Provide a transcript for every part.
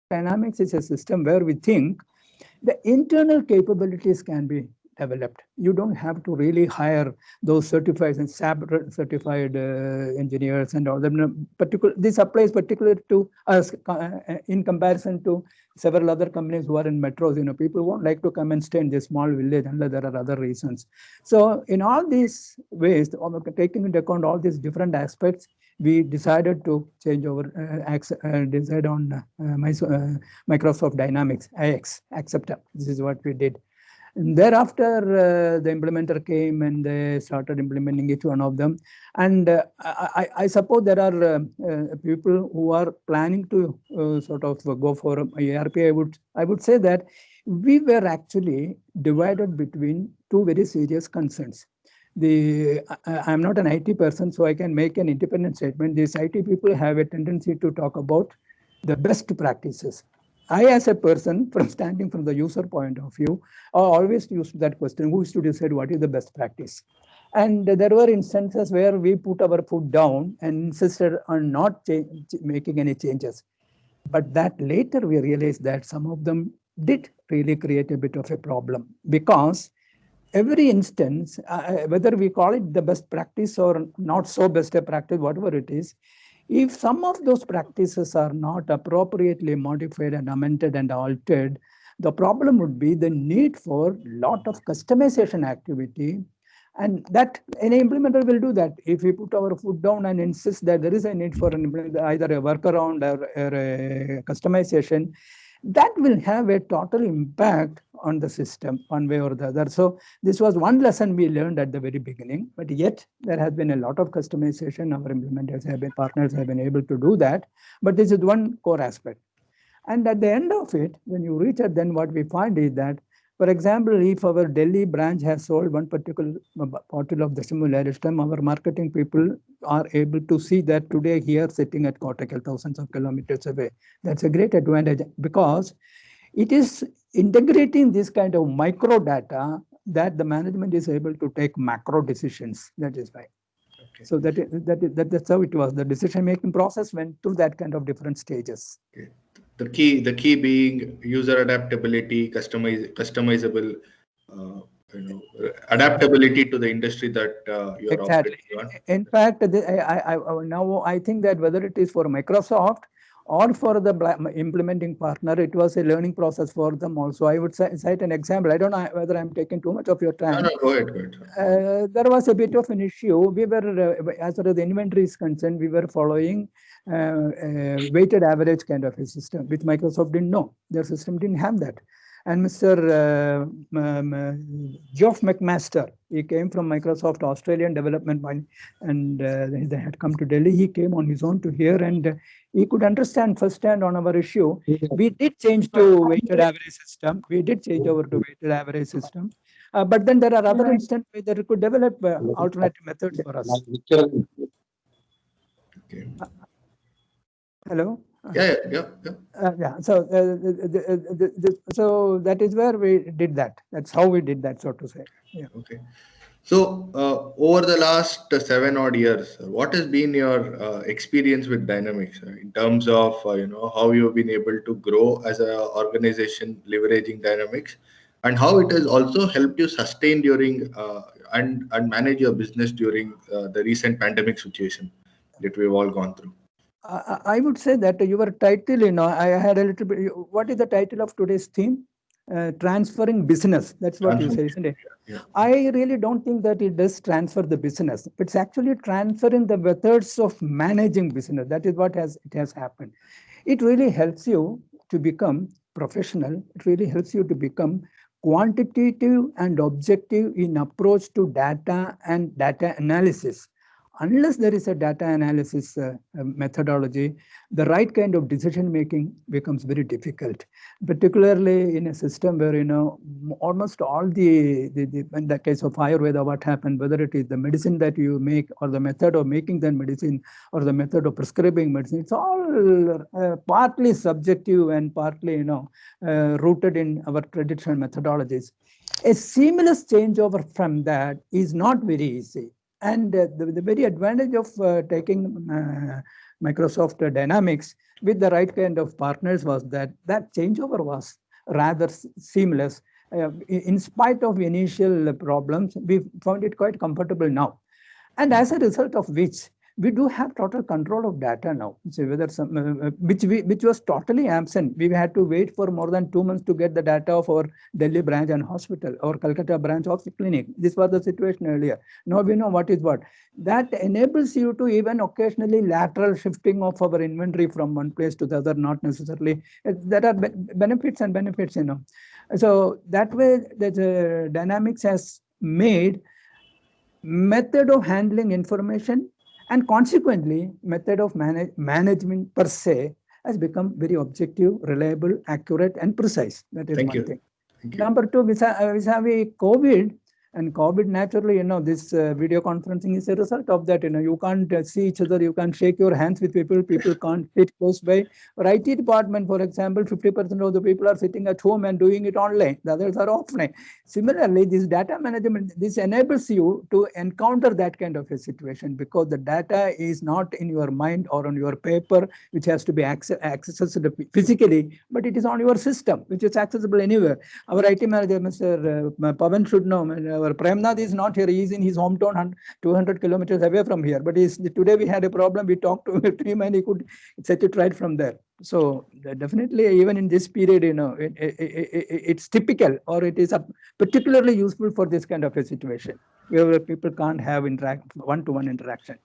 dynamics is a system where we think the internal capabilities can be developed. You don't have to really hire those certified and SAP certified engineers and all them. This applies particularly to us in comparison to several other companies who are in metros. People won't like to come and stay in this small village unless there are other reasons. So in all these ways, taking into account all these different aspects, we decided to change our decide on Microsoft Dynamics IX Accepta. This is what we did. And thereafter, the implementer came and they started implementing each one of them. And I suppose there are people who are planning to sort of go for ERP. I would say that we were actually divided between two very serious concerns. I'm not an IT person, so I can make an independent statement. These IT people have a tendency to talk about the best practices. I, as a person, from standing from the user point of view, I always used that question: who is to decide what is the best practice? And there were instances where we put our foot down and insisted on not making any changes. But that later we realized that some of them did really create a bit of a problem, because every instance, whether we call it the best practice or not so best a practice, whatever it is, if some of those practices are not appropriately modified and amended and altered, the problem would be the need for a lot of customization activity. And that any implementer will do that. If we put our foot down and insist that there is a need for either a workaround or a customization, that will have a total impact on the system one way or the other. So this was one lesson we learned at the very beginning, but yet there has been a lot of customization. Our partners have been able to do that, but this is one core aspect. And at the end of it, when you reach it, then what we find is that, for example, if our Delhi branch has sold one particular bottle of the Simularistem, our marketing people are able to see that today here sitting at Kottakkal, thousands of kilometers away. That's a great advantage, because it is integrating this kind of micro data that the management is able to take macro decisions. That is why. Okay. So that's how it was. The decision-making process went through that kind of different stages. Okay. The key being user adaptability, customizable, adaptability to the industry that you are exactly operating on. In fact, now I think that whether it is for Microsoft or for the implementing partner, it was a learning process for them also. I would cite an example. I don't know whether I'm taking too much of your time. No, go ahead. There was a bit of an issue. We were, as far as the inventory is concerned, we were following weighted average kind of a system, which Microsoft didn't know. Their system didn't have that. And Mr. Geoff McMaster, he came from Microsoft Australian Development, and they had come to Delhi. He came on his own to here, and he could understand firsthand on our issue. We did change to weighted average system. We did change over to weighted average system. But then there are other instances where they could develop alternative methods for us. Okay. Hello? Yeah. So, so that is where we did that. That's how we did that, so to say. Yeah. Okay. So, over the last 7 odd years, what has been your experience with Dynamics in terms of how you have been able to grow as an organization leveraging Dynamics, and how it has also helped you sustain during and manage your business during the recent pandemic situation that we've all gone through? I would say that your title, I had a little bit. What is the title of today's theme? Transferring business. That's what you say, isn't it? Yeah. I really don't think that it does transfer the business. It's actually transferring the methods of managing business. That is what it has happened. It really helps you to become professional. It really helps you to become quantitative and objective in approach to data and data analysis. Unless there is a data analysis methodology, the right kind of decision making becomes very difficult, particularly in a system where almost all in the case of Ayurveda, what happened, whether it is the medicine that you make or the method of making that medicine or the method of prescribing medicine, it's all partly subjective and partly rooted in our traditional methodologies. A seamless changeover from that is not very easy. And the very advantage of taking Microsoft Dynamics with the right kind of partners was that changeover was rather seamless. In spite of initial problems, we found it quite comfortable now. And as a result of which, we do have total control of data now. So whether some, which was totally absent. We had to wait for more than 2 months to get the data of our Delhi branch and hospital or Calcutta branch of the clinic. This was the situation earlier. Now we know what is what. That enables you to even occasionally lateral shifting of our inventory from one place to the other, not necessarily. There are benefits and benefits, So that way, the Dynamics has made method of handling information and consequently method of management per se has become very objective, reliable, accurate, and precise. That is one thing. Number two, vis-a-vis COVID, and COVID naturally, this video conferencing is a result of that. You can't see each other, you can't shake your hands with people, people can't sit close by. For IT department, for example, 50% of the people are sitting at home and doing it online. The others are offline. Similarly, this data management, this enables you to encounter that kind of a situation because the data is not in your mind or on your paper, which has to be accessed physically, but it is on your system, which is accessible anywhere. Our IT manager, Mr. Pavan, should know. Our Premnath is not here. He is in his hometown, 200 kilometers away from here. But today we had a problem. We talked to him and he could set it right from there. So definitely, even in this period, it's typical, or it is particularly useful for this kind of a situation where people can't have one-to-one interaction.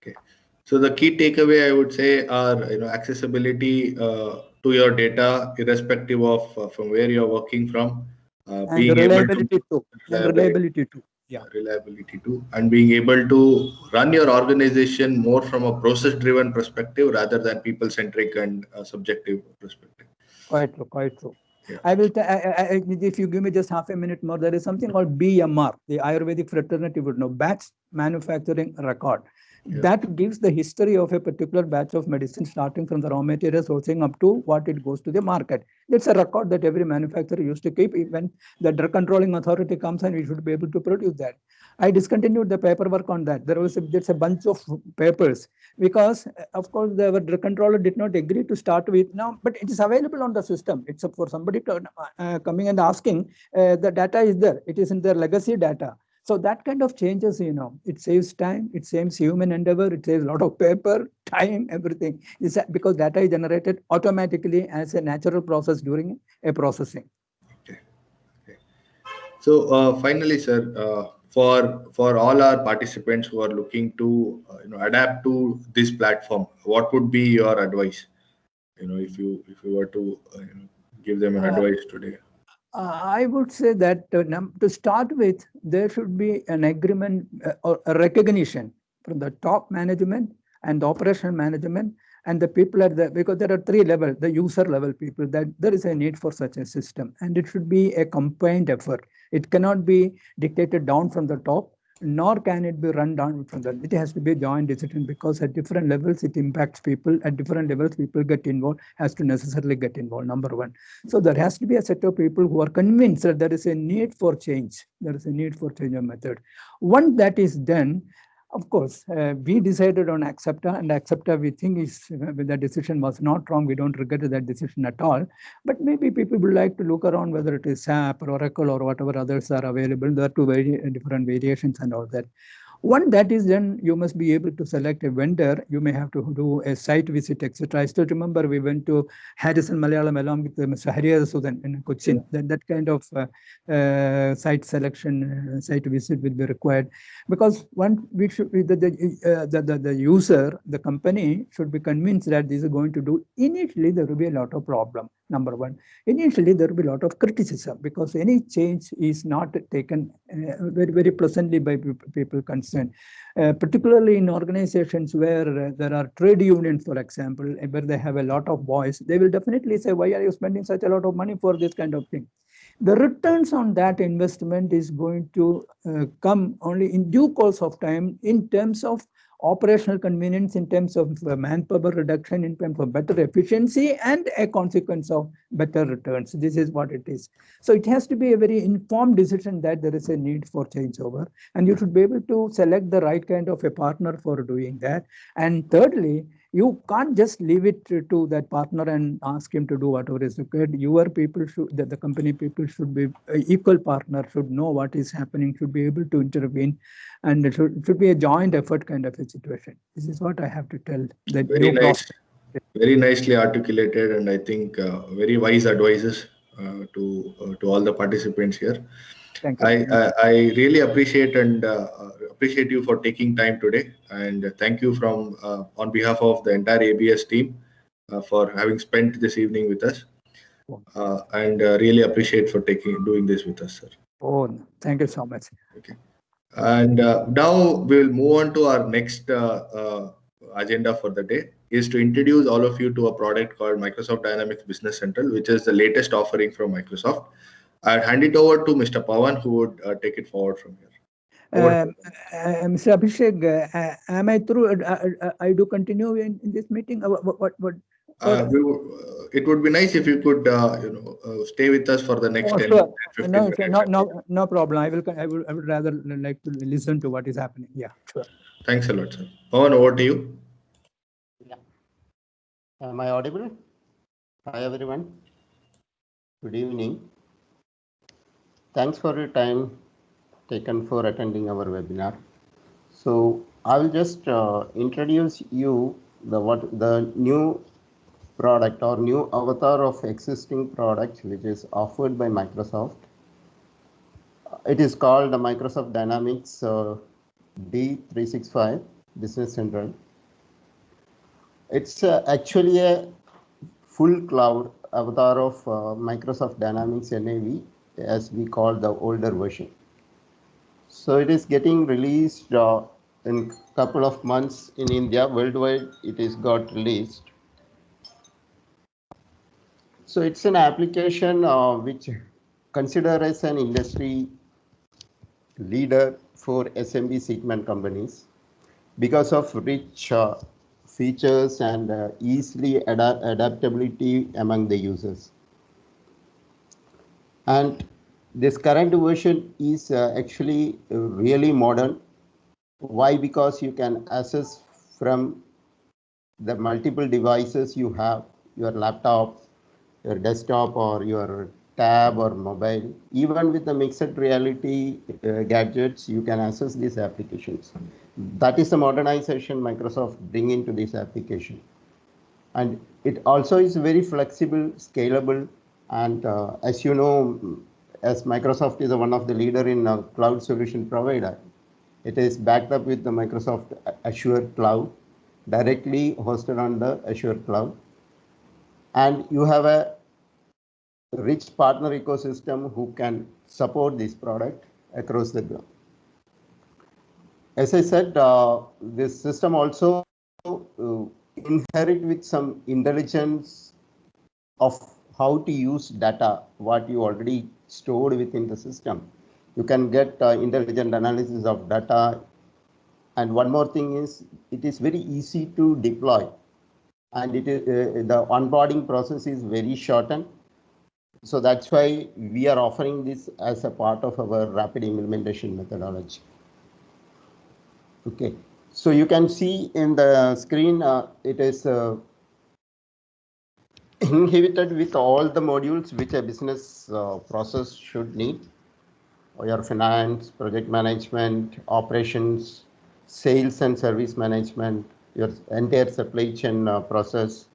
Okay. So the key takeaway, I would say, are accessibility to your data, irrespective of from where you're working from, being reliability able to reliability too. Yeah, reliability too, and being able to run your organization more from a process-driven perspective rather than people-centric and subjective perspective. Quite true. Quite true. Yeah. I will. If you give me just half a minute more, there is something called BMR, the Ayurvedic fraternity would know, batch manufacturing record. Yeah. That gives the history of a particular batch of medicine, starting from the raw material sourcing up to what it goes to the market. That's a record that every manufacturer used to keep. When the drug controlling authority comes and we should be able to produce that. I discontinued the paperwork on that. There's a bunch of papers because, of course, the drug controller did not agree to start with now, but it is available on the system. It's for somebody coming and asking. The data is there. It is in their legacy data. So that kind of changes, it saves time, it saves human endeavor, it saves a lot of paper, time, everything. It's because data is generated automatically as a natural process during a processing. Okay. So finally, sir, for all our participants who are looking to adapt to this platform, what would be your advice? If you were to give them an advice today. I would say that to start with, there should be an agreement or a recognition from the top management and the operational management and the people because there are three levels, the user level people, that there is a need for such a system, and it should be a combined effort. It cannot be dictated down from the top, nor can it be run down from that. It has to be a joint decision because at different levels it impacts people. At different levels, people get involved, has to necessarily get involved, number one. So there has to be a set of people who are convinced that there is a need for change. There is a need for change of method. Once that is done, of course, we decided on Accepta, and Accepta we think the decision was not wrong. We don't regret that decision at all. But maybe people would like to look around whether it is SAP or Oracle or whatever others are available. There are two different variations and all that. Once that is done, you must be able to select a vendor. You may have to do a site visit, etc. I still remember we went to Harrison Malayalam along with Mr. Hariyasudan in Cochin. That kind of site selection, site visit will be required because we should the user, the company should be convinced that this is going to do. Initially, there will be a lot of problem. Number one, initially there will be a lot of criticism because any change is not taken very, very pleasantly by people concerned, particularly in organizations where there are trade unions, for example, where they have a lot of voice. They will definitely say, why are you spending such a lot of money for this kind of thing? The returns on that investment is going to come only in due course of time in terms of operational convenience, in terms of manpower reduction, in terms of better efficiency, and a consequence of better returns. This is what it is. So it has to be a very informed decision that there is a need for changeover, and you should be able to select the right kind of a partner for doing that. And thirdly, you can't just leave it to that partner and ask him to do whatever is required. Your people should, the company people should be equal partner, should know what is happening, should be able to intervene, and it should be a joint effort kind of a situation. This is what I have to tell the Very new nice, prospect. very nicely articulated, and I think very wise advices to all the participants here. Thank you. I really appreciate and appreciate you for taking time today, and thank you from on behalf of the entire ABS team for having spent this evening with us, and really appreciate for doing this with us, sir. Oh, thank you so much. Okay, and now we will move on to our next agenda for the day, is to introduce all of you to a product called Microsoft Dynamics Business Central, which is the latest offering from Microsoft. I'd hand it over to Mr. Pawan, who would take it forward from here. Mr. Abhishek, am I through? I do continue in this meeting. What? It would be nice if you could, stay with us for the next 10, sure. 15 No, minutes. no problem. I would rather like to listen to what is happening. Yeah, sure. Thanks a lot, sir. Pawan, over to you. Yeah. Am I audible? Hi, everyone. Good evening. Thanks for your time taken for attending our webinar. So I will just introduce you the new product or new avatar of existing product which is offered by Microsoft. It is called the Microsoft Dynamics D365 Business Central. It's actually a full cloud avatar of Microsoft Dynamics NAV, as we call the older version. So it is getting released in a couple of months in India. Worldwide, it is got released. So it's an application which considered as an industry leader for SMB segment companies because of rich features and easily adaptability among the users. And this current version is actually really modern. Why? Because you can access from the multiple devices you have, your laptop, your desktop, or your tab or mobile. Even with the mixed reality gadgets, you can access these applications. That is the modernization Microsoft bring into this application. And it also is very flexible, scalable, and as you know, as Microsoft is one of the leader in cloud solution provider, it is backed up with the Microsoft Azure Cloud, directly hosted on the Azure Cloud. And you have a rich partner ecosystem who can support this product across the globe. As I said, this system also inherit with some intelligence of how to use data, what you already stored within the system. You can get intelligent analysis of data. And one more thing is, it is very easy to deploy. And it is, the onboarding process is very shortened. So that's why we are offering this as a part of our rapid implementation methodology. Okay, so you can see in the screen, it is inhibited with all the modules which a business process should need. Your finance, project management, operations, sales and service management, your entire supply chain process,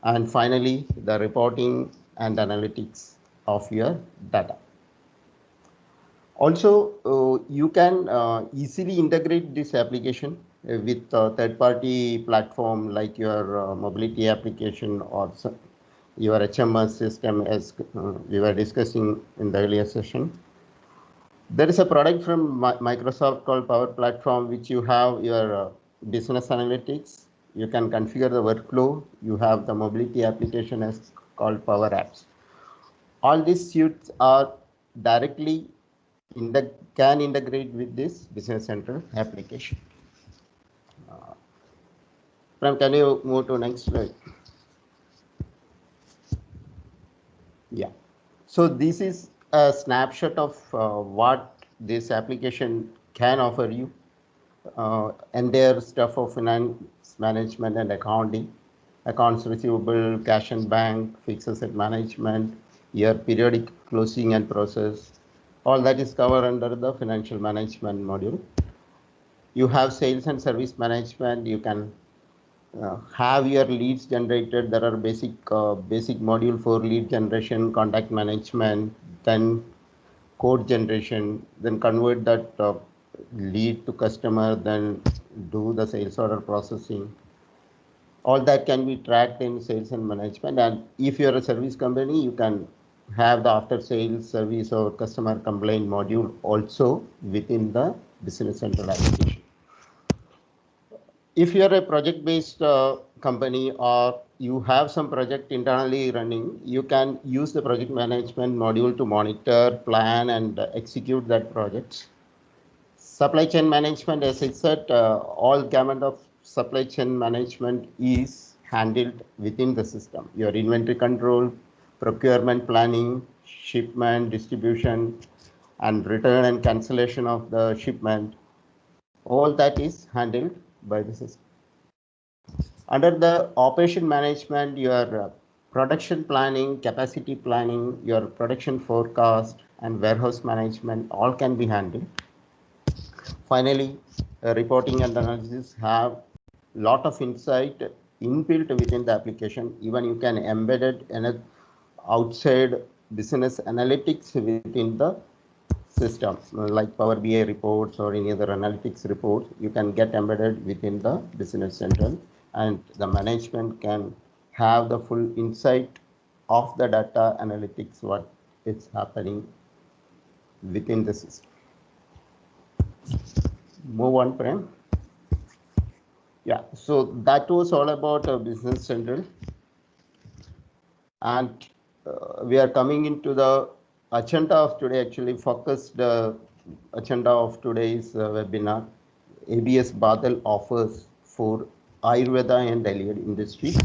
and finally the reporting and analytics of your data. Also, you can easily integrate this application with a third-party platform like your mobility application or your HMS system, as we were discussing in the earlier session. There is a product from Microsoft called Power Platform, which you have your business analytics. You can configure the workflow. You have the mobility application as called Power Apps. All these suites are directly can integrate with this Business Central application. Can you move to next slide? Yeah. So this is a snapshot of what this application can offer you. Entire stuff of finance, management and accounting, accounts receivable, cash and bank, fixed asset management, year periodic closing and process. All that is covered under the financial management module. You have sales and service management. You can have your leads generated. There are basic module for lead generation, contact management, then code generation, then convert that lead to customer, then do the sales order processing. All that can be tracked in sales and management. And if you're a service company, you can have the after sales service or customer complaint module also within the Business Central application. If you're a project based company, or you have some project internally running, you can use the project management module to monitor, plan, and execute that project. Supply chain management, as I said, all gamut of supply chain management is handled within the system. Your inventory control, procurement planning, shipment, distribution, and return and cancellation of the shipment, all that is handled by the system. Under the operation management, your production planning, capacity planning, your production forecast, and warehouse management all can be handled. Finally, reporting and analysis have lot of insight inbuilt within the application. Even you can embed it in a outside business analytics within the system, like Power BI reports or any other analytics reports. You can get embedded within the Business Central, and the management can have the full insight of the data analytics, what is happening within the system. Move on, Prem. Yeah, so that was all about Business Central. And we are coming into the agenda of today, actually focused agenda of today's webinar. ABS Badal offers for Ayurveda and allied industries.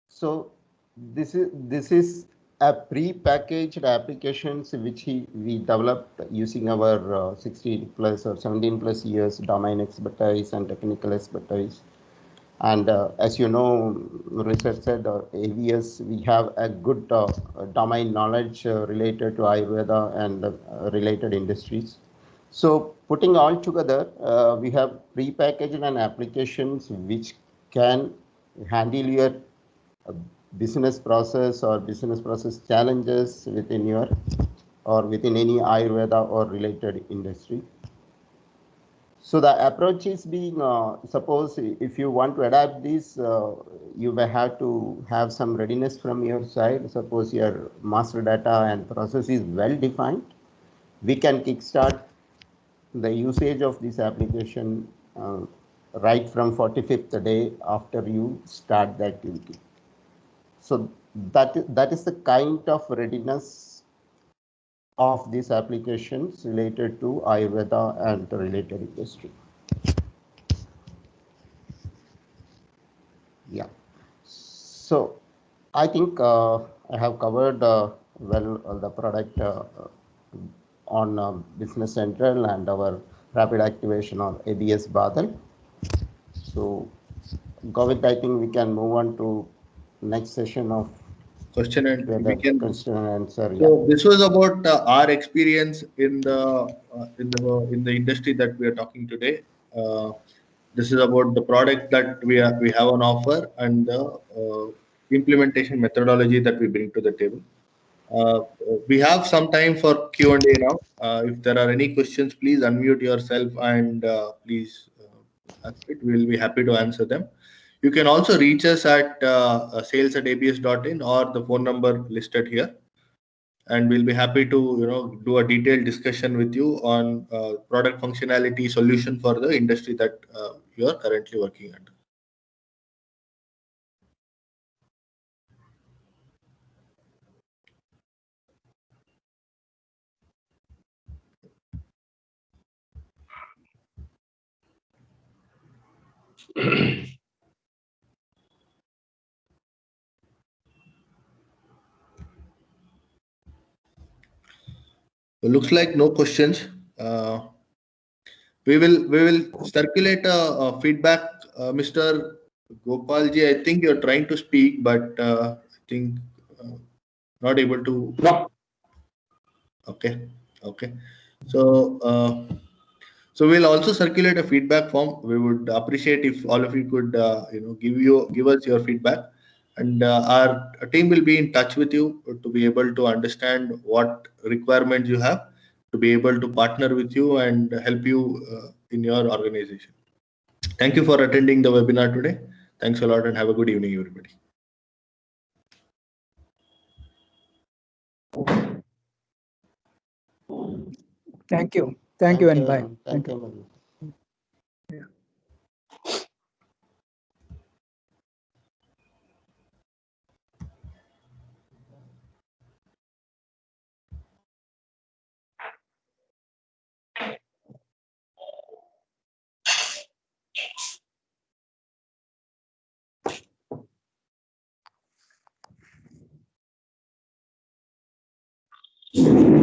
So this is a pre-packaged applications which we developed using our 16 plus or 17 plus years domain expertise and technical expertise. And as you know, research said ABS, we have a good domain knowledge related to Ayurveda and related industries. So putting all together, we have pre-packaged and applications which can handle your business process or business process challenges within your or within any Ayurveda or related industry. So the approach is being, suppose if you want to adapt this, you may have to have some readiness from your side. Suppose your master data and process is well defined, we can kickstart the usage of this application right from 45th day after you start the activity. So that is the kind of readiness of these applications related to Ayurveda and related industry. Yeah. So I think I have covered well the product on Business Central and our rapid activation of ABS Badal. So Govind, I think we can move on to next session of question and question and answer. So this was about our experience in the industry that we are talking today. This is about the product that we have on offer and the implementation methodology that we bring to the table. We have some time for Q&A now. If there are any questions, please unmute yourself and please ask it. We'll be happy to answer them. You can also reach us at sales@abs.in or the phone number listed here, and we'll be happy to do a detailed discussion with you on product functionality solution for the industry that you are currently working under. It looks like no questions. We will circulate a feedback Mr. Gopalji, I think you're trying to speak, but I think not able to. No. Okay. Okay. So, so we'll also circulate a feedback form. We would appreciate if all of you could, give us your feedback, and our team will be in touch with you to be able to understand what requirements you have, to be able to partner with you and help you in your organization. Thank you for attending the webinar today. Thanks a lot and have a good evening, everybody. Thank you. Thank you and bye. Thank you. Yeah.